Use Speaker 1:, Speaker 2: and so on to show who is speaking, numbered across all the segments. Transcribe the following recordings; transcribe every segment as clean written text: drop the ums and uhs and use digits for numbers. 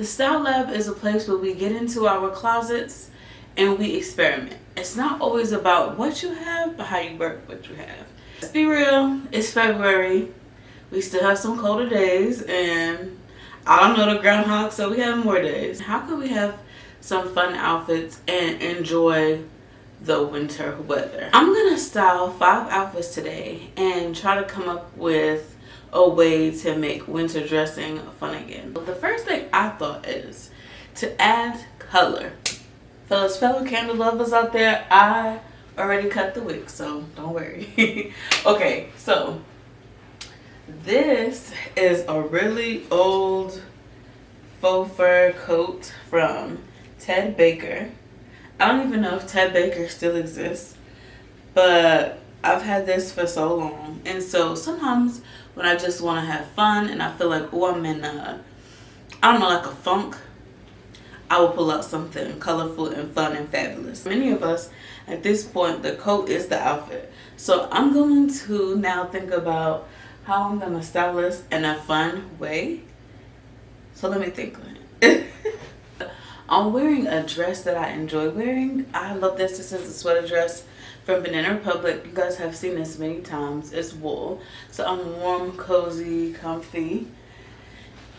Speaker 1: The Style Lab is a place where we get into our closets and we experiment. It's not always about what you have, but how you work what you have. Let's be real, it's February. We still have some colder days, and I don't know the groundhog, so we have more days. How can we have some fun outfits and enjoy the winter weather? I'm gonna style 5 outfits today and try to come up with a way to make winter dressing fun again. The first thing I thought is to add color. For those fellow candle lovers out there, I already cut the wick, so don't worry. Okay, so this is a really old faux fur coat from Ted Baker. I don't even know if Ted Baker still exists, but I've had this for so long. And so sometimes when I just want to have fun and I feel like, oh, I'm in a, I don't know, like a funk, I will pull out something colorful and fun and fabulous. Many of us, at this point, the coat is the outfit. So I'm going to now think about how I'm going to style this in a fun way. So let me think on it. I'm wearing a dress that I enjoy wearing. I love this. This is a sweater dress from Banana Republic. You guys have seen this many times. It's wool. So I'm warm, cozy, comfy.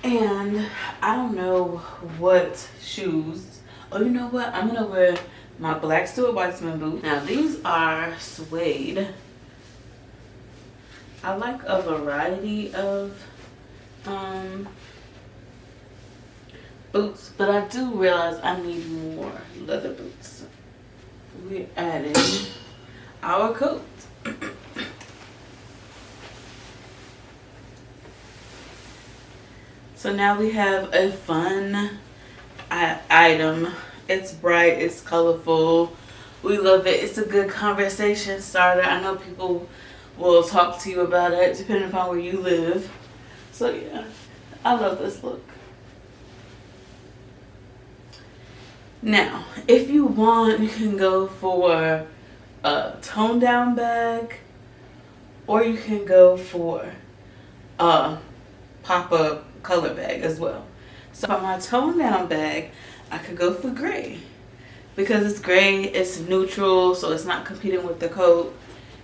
Speaker 1: And I don't know what shoes. Oh, you know what? I'm going to wear my black Stuart Weitzman boots. Now, these are suede. I like a variety of boots, but I do realize I need more leather boots. We're adding our coat. So now we have a fun item. It's bright, it's colorful. We love it. It's a good conversation starter. I know people will talk to you about it depending upon where you live. So yeah, I love this look. Now, if you want, you can go for a toned down bag, or you can go for a pop-up color bag as well. So for my toned down bag, I could go for gray because it's gray, it's neutral, so it's not competing with the coat,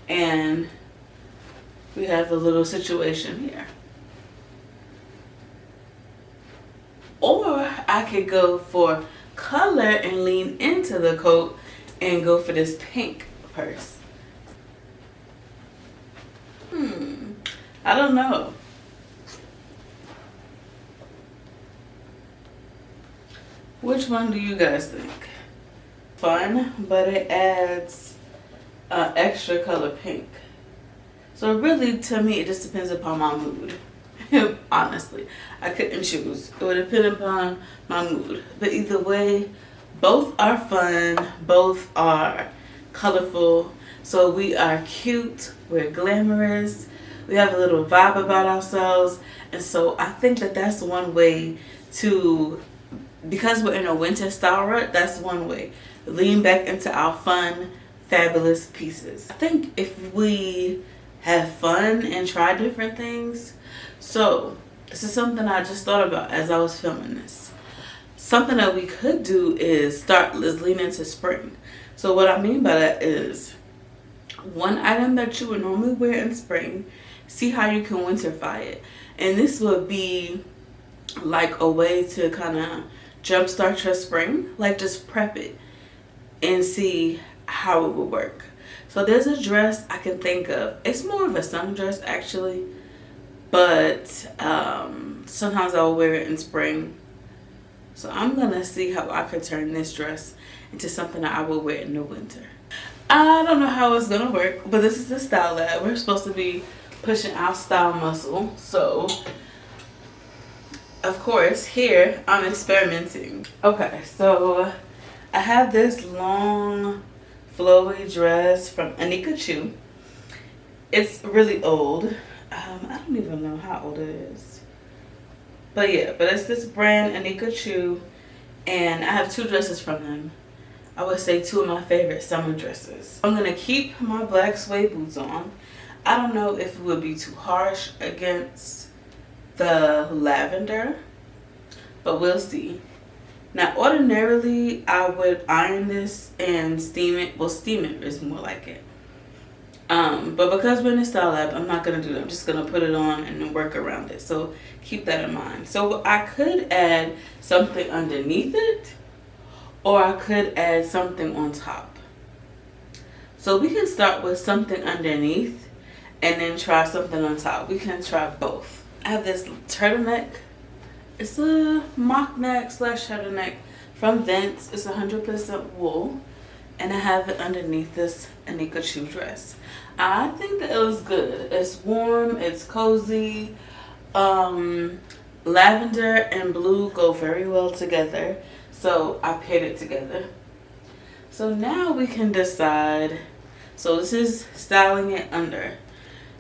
Speaker 1: and we have a little situation here. Or I could go for color and lean into the coat and go for this pink purse. I don't know. Which one do you guys think? Fun, but it adds extra color pink. So really, to me, it just depends upon my mood. Honestly, I couldn't choose. It would depend upon my mood. But either way, both are fun, both are colorful. So we are cute, we're glamorous, we have a little vibe about ourselves. And so I think that that's one way to, because we're in a winter style rut, that's one way. Lean back into our fun, fabulous pieces. I think if we have fun and try different things. So this is something I just thought about as I was filming this. Something that we could do is let's lean into spring. So what I mean by that is one item that you would normally wear in spring, see how you can winterfy it. And this would be like a way to kind of jumpstart your spring, like just prep it and see how it would work. So there's a dress I can think of. It's more of a summer dress actually, but sometimes I'll wear it in spring. So I'm gonna see how I could turn this dress into something that I will wear in the winter. I don't know how it's gonna work, but this is the Style Lab. We're supposed to be pushing our style muscle. So of course here I'm experimenting. Okay, so I have this long flowy dress from Anika Chu. It's really old. I don't even know how old it is. But yeah, but it's this brand, Anika Chu, and I have 2 dresses from them. I would say 2 of my favorite summer dresses. I'm gonna keep my black suede boots on. I don't know if it would be too harsh against the lavender, but we'll see. Now, ordinarily, I would iron this and steam it. Well, steam it is more like it. But because we're in the Style Lab, I'm not going to do that. I'm just going to put it on and then work around it. So keep that in mind. So I could add something underneath it, or I could add something on top. So we can start with something underneath and then try something on top. We can try both. I have this turtleneck. It's a mock neck / turtleneck from Vince. It's 100% wool. And I have it underneath this Anika Chu dress. I think that it was good. It's warm, it's cozy. Lavender and blue go very well together. So I paired it together. So now we can decide. So this is styling it under.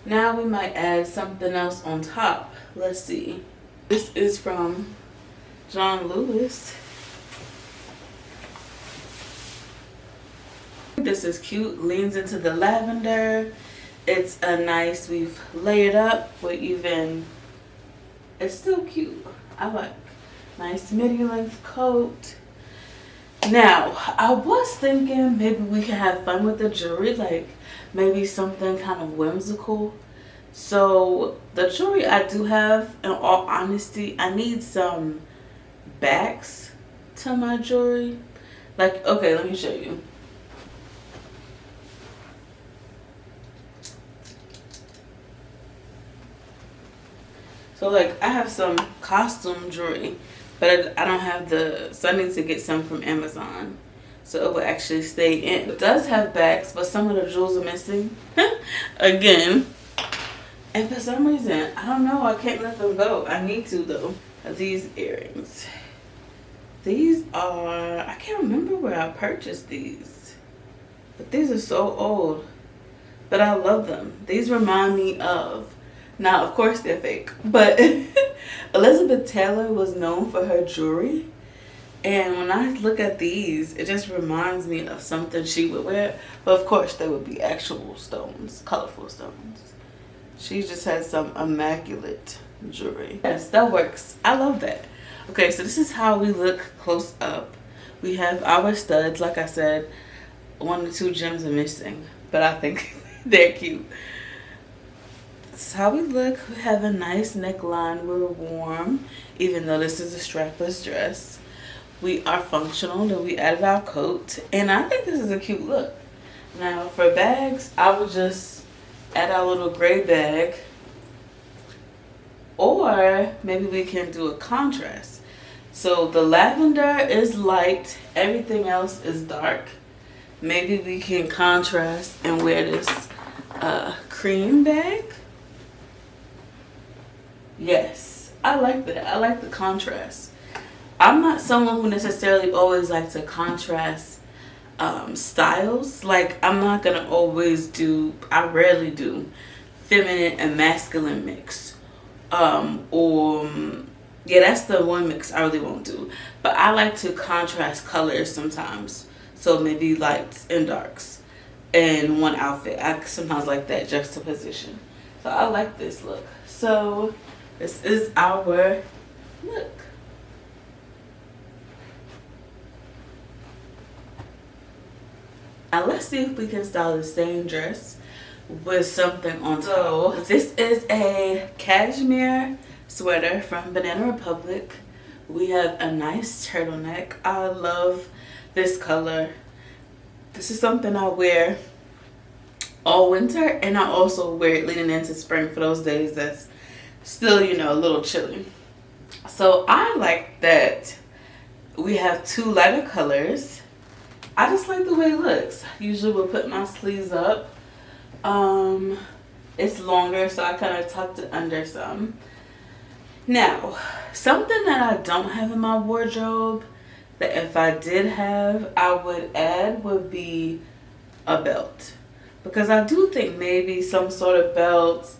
Speaker 1: Now we might add something else on top. Let's see. This is from John Lewis. This is cute, leans into the lavender. It's a nice, we've layered up with even, it's still cute. I like. Nice midi length coat. Now, I was thinking maybe we could have fun with the jewelry, like maybe something kind of whimsical. So the jewelry I do have, in all honesty, I need some backs to my jewelry. Like, okay, let me show you. So like I have some costume jewelry, but I don't have so I need to get some from Amazon. So it will actually stay in. It does have backs, but some of the jewels are missing. Again. And for some reason, I don't know, I can't let them go. I need to though. These earrings. These are, I can't remember where I purchased these. But these are so old. But I love them. These remind me of, now, of course, they're fake, but Elizabeth Taylor was known for her jewelry. And when I look at these, it just reminds me of something she would wear. But of course, they would be actual stones, colorful stones. She just has some immaculate jewelry. Yes, that works. I love that. Okay, so this is how we look close up. We have our studs. Like I said, 1 or 2 gems are missing, but I think they're cute. This is how we look. We have a nice neckline. We're warm, even though this is a strapless dress. We are functional. Then we added our coat, and I think this is a cute look. Now for bags, I would just add our little gray bag, or maybe we can do a contrast. So the lavender is light, everything else is dark. Maybe we can contrast and wear this cream bag. Yes, I like that. I like the contrast. I'm not someone who necessarily always likes to contrast styles. Like, I'm not gonna always do, I rarely do feminine and masculine mix. Yeah, that's the one mix I really won't do. But I like to contrast colors sometimes. So maybe lights and darks in one outfit. I sometimes like that juxtaposition. So I like this look. So this is our look. Now let's see if we can style the same dress with something on top. So this is a cashmere sweater from Banana Republic. We have a nice turtleneck. I love this color. This is something I wear all winter, and I also wear it leading into spring for those days that's still, you know, a little chilly. So I like that we have 2 lighter colors. I just like the way it looks. Usually we'll put my sleeves up. It's longer, so I kind of tucked it under some. Now, something that I don't have in my wardrobe that if I did have, I would add would be a belt. Because I do think maybe some sort of belt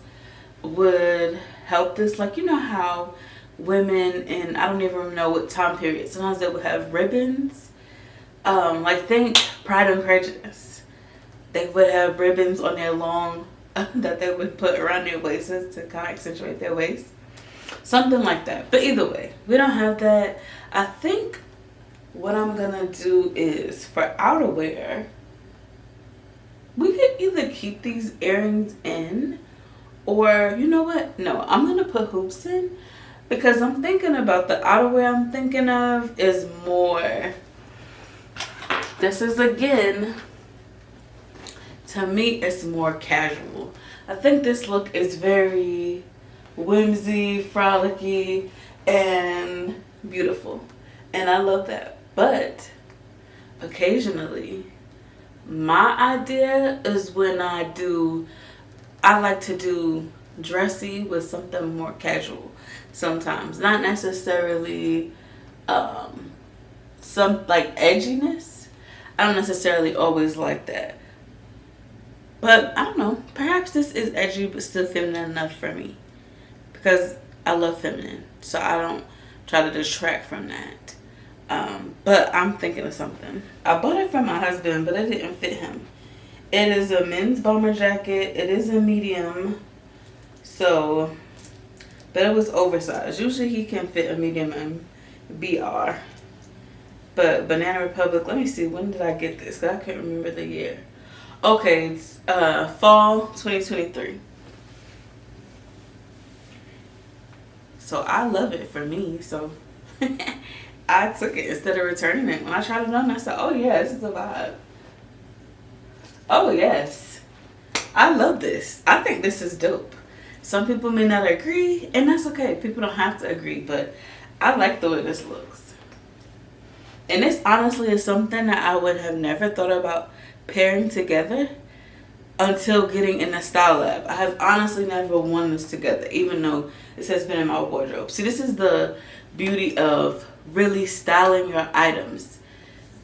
Speaker 1: would help this. Like, you know how women, and I don't even know what time period, sometimes they would have ribbons. Like, think Pride and Prejudice. They would have ribbons on their long, that they would put around their waists to kind of accentuate their waist. Something like that. But either way, we don't have that. I think what I'm gonna do is for outerwear, we could either keep these earrings in, or you know what? No, I'm gonna put hoops in, because I'm thinking about the outerwear I'm thinking of is more, this is again, to me, it's more casual. I think this look is very whimsy, frolicky, and beautiful. And I love that. But occasionally, my idea is when I like to do dressy with something more casual sometimes. Not necessarily some like edginess. I don't necessarily always like that. But I don't know. Perhaps this is edgy but still feminine enough for me. Because I love feminine. So I don't try to detract from that. But I'm thinking of something. I bought it from my husband, but it didn't fit him. It is a men's bomber jacket. It is a medium. So, but it was oversized. Usually he can fit a medium and BR. But Banana Republic, let me see. When did I get this? Because I can't remember the year. Okay, it's fall 2023. So I love it for me. So I took it instead of returning it. When I tried it on, I said, oh yeah, this is a vibe. Oh yes. I love this. I think this is dope. Some people may not agree, and that's okay. People don't have to agree, but I like the way this looks. And this honestly is something that I would have never thought about pairing together until getting in the Style Lab. I have honestly never worn this together, even though this has been in my wardrobe. See, this is the beauty of really styling your items.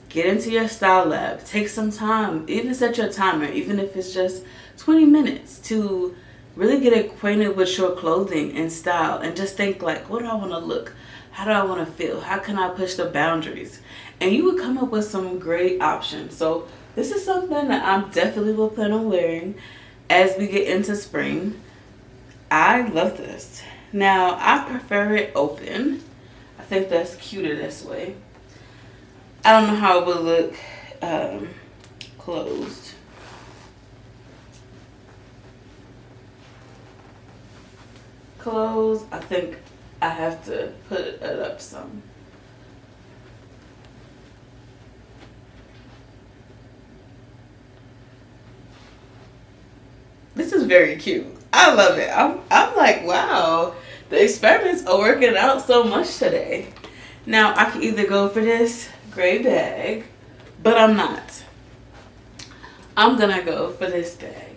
Speaker 1: Get into your Style Lab. Take some time. Even set your timer, even if it's just 20 minutes, to really get acquainted with your clothing and style. And just think like, what do I want to look? How do I want to feel? How can I push the boundaries? And you would come up with some great options. So this is something that I definitely will plan on wearing as we get into spring. I love this. Now, I prefer it open. I think that's cuter this way. I don't know how it would look closed. Closed, I think I have to put it up some. This is very cute. I love it. I'm like, wow, the experiments are working out so much today. Now, I can either go for this gray bag, but I'm not. I'm gonna go for this bag.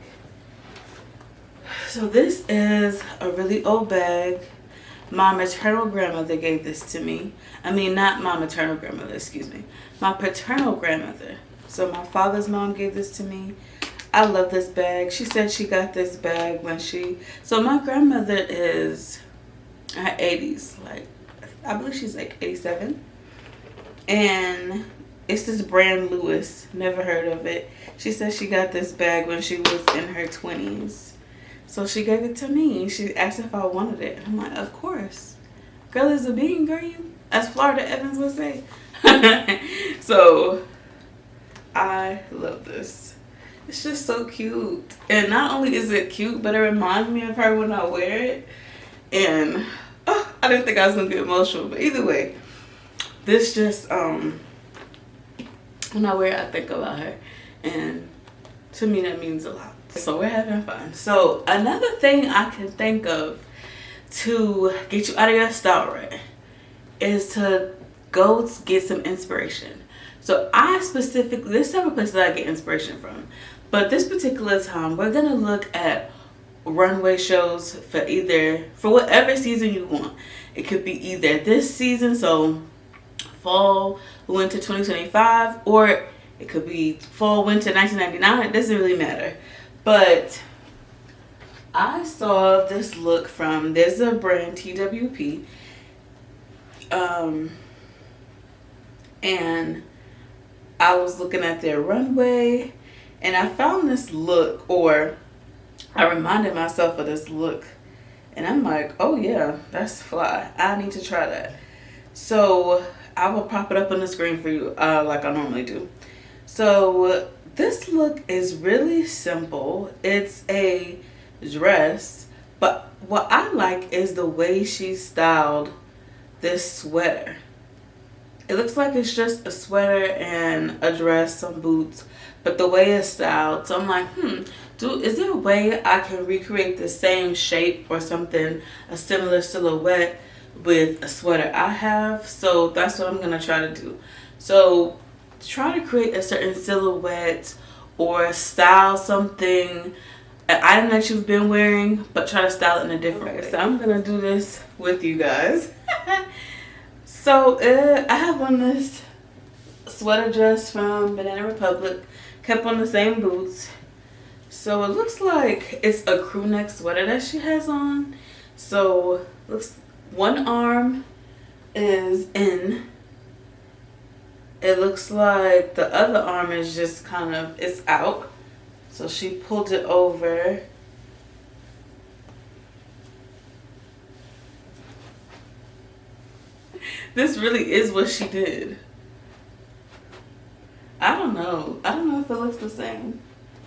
Speaker 1: So this is a really old bag. My maternal grandmother gave this to me. I mean, not my maternal grandmother, excuse me. My paternal grandmother. So my father's mom gave this to me. I love this bag. She said she got this bag when so my grandmother is in her 80s. Like, I believe she's like 87. And it's this brand Lewis. Never heard of it. She said she got this bag when she was in her 20s. So she gave it to me. She asked if I wanted it. I'm like, of course. Girl is a bean, girl, you. As Florida Evans would say. So, I love this. It's just so cute. And not only is it cute, but it reminds me of her when I wear it. And, I didn't think I was going to get emotional. But either way, this just, when I wear it, I think about her. And to me, that means a lot. So we're having fun. So another thing I can think of to get you out of your style rut is to go get some inspiration. So there's several places I get inspiration from, but this particular time we're gonna look at runway shows for whatever season you want. It could be either this season, so fall, winter 2025, or it could be fall, winter 1999. It doesn't really matter. But I saw this look there's a brand, TWP, and I was looking at their runway, and I found this look, or I reminded myself of this look And I'm like, oh yeah, that's fly. I need to try that. So I will pop it up on the screen for you like I normally do. So this look is really simple. It's a dress, but what I like is the way she styled this sweater. It looks like it's just a sweater and a dress, some boots, but the way it's styled. So I'm like, is there a way I can recreate the same shape or something, a similar silhouette with a sweater I have? So that's what I'm gonna try to do. So try to create a certain silhouette or style something, an item that you've been wearing, but try to style it in a different way. So I'm gonna do this with you guys. So I have on this sweater dress from Banana Republic, kept on the same boots. So it looks like it's a crew neck sweater that she has on. So looks, one arm is in. It looks like the other arm is just kind of, it's out. So she pulled it over. This really is what she did. I don't know. I don't know if it looks the same.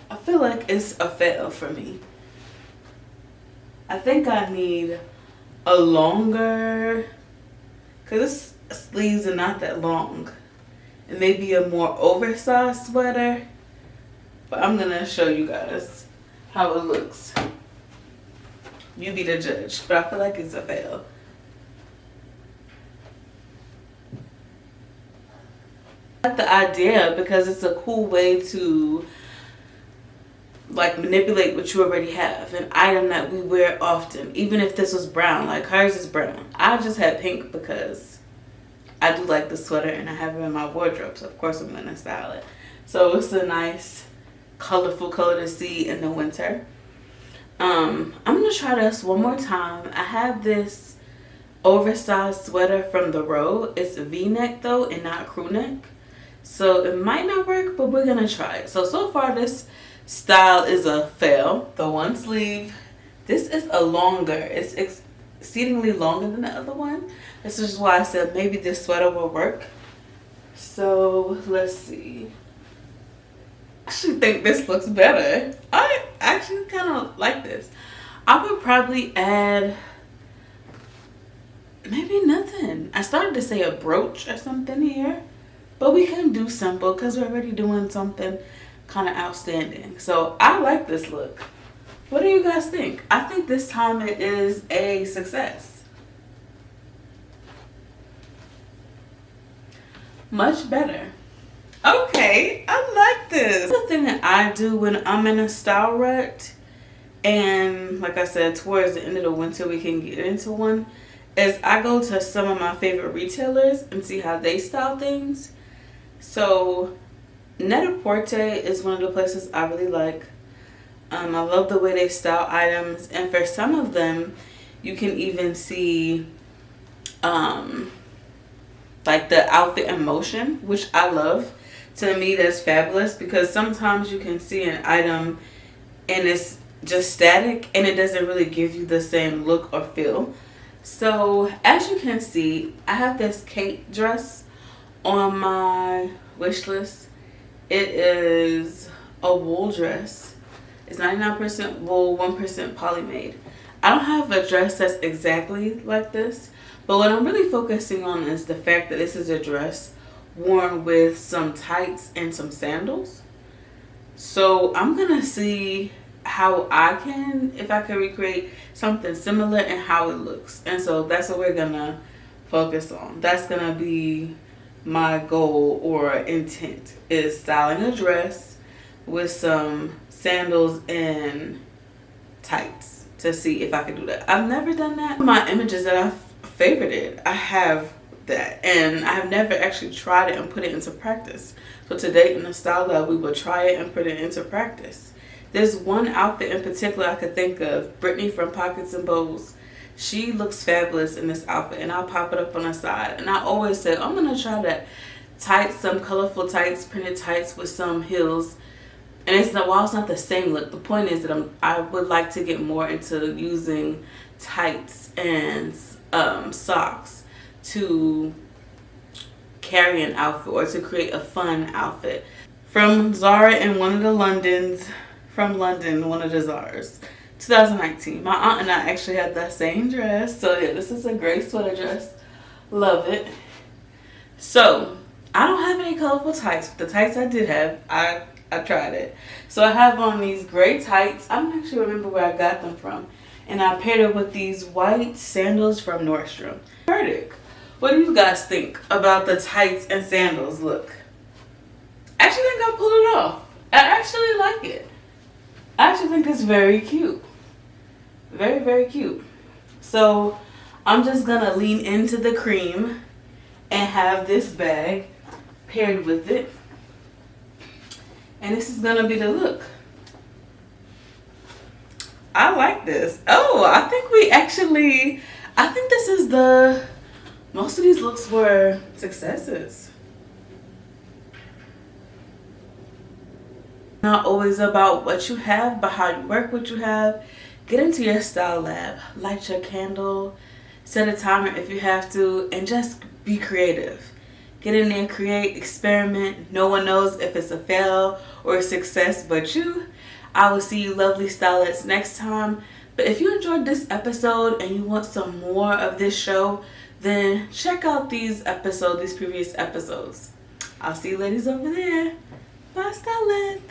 Speaker 1: I feel like it's a fail for me. I think I need a longer, because this sleeves are not that long. And maybe a more oversized sweater. But I'm gonna show you guys how it looks. You be the judge, but I feel like it's a fail. I like the idea because it's a cool way to like manipulate what you already have, an item that we wear often. Even if this was brown, like hers is brown. I just had pink because I do like the sweater and I have it in my wardrobe, so of course I'm gonna style it. So it's a nice colorful color to see in the winter. I'm gonna try this one more time. I have this oversized sweater from the Road. It's a V-neck though and not crew neck, so it might not work, but we're gonna try it. So far this style is a fail. The one sleeve, this is a longer, it's exceedingly longer than the other one. This is why I said maybe this sweater will work. So let's see. I actually think this looks better. I actually kind of like this. I would probably add maybe nothing. I started to say a brooch or something here, but we can do simple because we're already doing something kind of outstanding. So I like this look. What do you guys think? I think this time it is a success. Much better. Okay, I like this. The thing that I do when I'm in a style rut, and like I said, towards the end of the winter we can get into one, is I go to some of my favorite retailers and see how they style things. So Net-a-Porter is one of the places I really like. I love the way they style items, and for some of them you can even see like the outfit in motion, which I love. To me that's fabulous, because sometimes you can see an item and it's just static and it doesn't really give you the same look or feel. So as you can see, I have this Kate dress on my wish list. It is a wool dress. It's 99% wool, 1% poly made. I don't have a dress that's exactly like this, but what I'm really focusing on is the fact that this is a dress worn with some tights and some sandals. So I'm gonna see how I can, if I can recreate something similar and how it looks. And so that's what we're gonna focus on. That's gonna be my goal or intent, is styling a dress with some sandals and tights, to see if I can do that. I've never done that. My images that I've favorited, I have that, and I've never actually tried it and put it into practice. So today in the Style Lab we will try it and put it into practice. There's one outfit in particular I could think of, Brittany from Pockets and Bows. She looks fabulous in this outfit, and I'll pop it up on the side. And I always say I'm gonna try that tights, some colorful tights, printed tights with some heels. And it's not, while it's not the same look, the point is that I would like to get more into using tights and socks to carry an outfit or to create a fun outfit. From Zara in one of the Londons, from London, one of the Zaras. 2019. My aunt and I actually had that same dress. So yeah, this is a gray sweater dress. Love it. So I don't have any colorful tights. The tights I did have, I tried it. So I have on these gray tights. I don't actually remember where I got them from. And I paired it with these white sandals from Nordstrom. Verdict. What do you guys think about the tights and sandals look? I actually think I pulled it off. I actually like it. I actually think it's very cute. Very, very cute. So I'm just gonna lean into the cream and have this bag paired with it. And this is gonna be the look. I like this. Oh, I think this is most of these looks were successes. Not always about what you have, but how you work what you have. Get into your style lab, light your candle, set a timer if you have to, and just be creative. Get in there, create, experiment. No one knows if it's a fail or a success but you. I will see you lovely stylists next time. But if you enjoyed this episode and you want some more of this show, then check out these previous episodes. I'll see you ladies over there. Bye, stylists.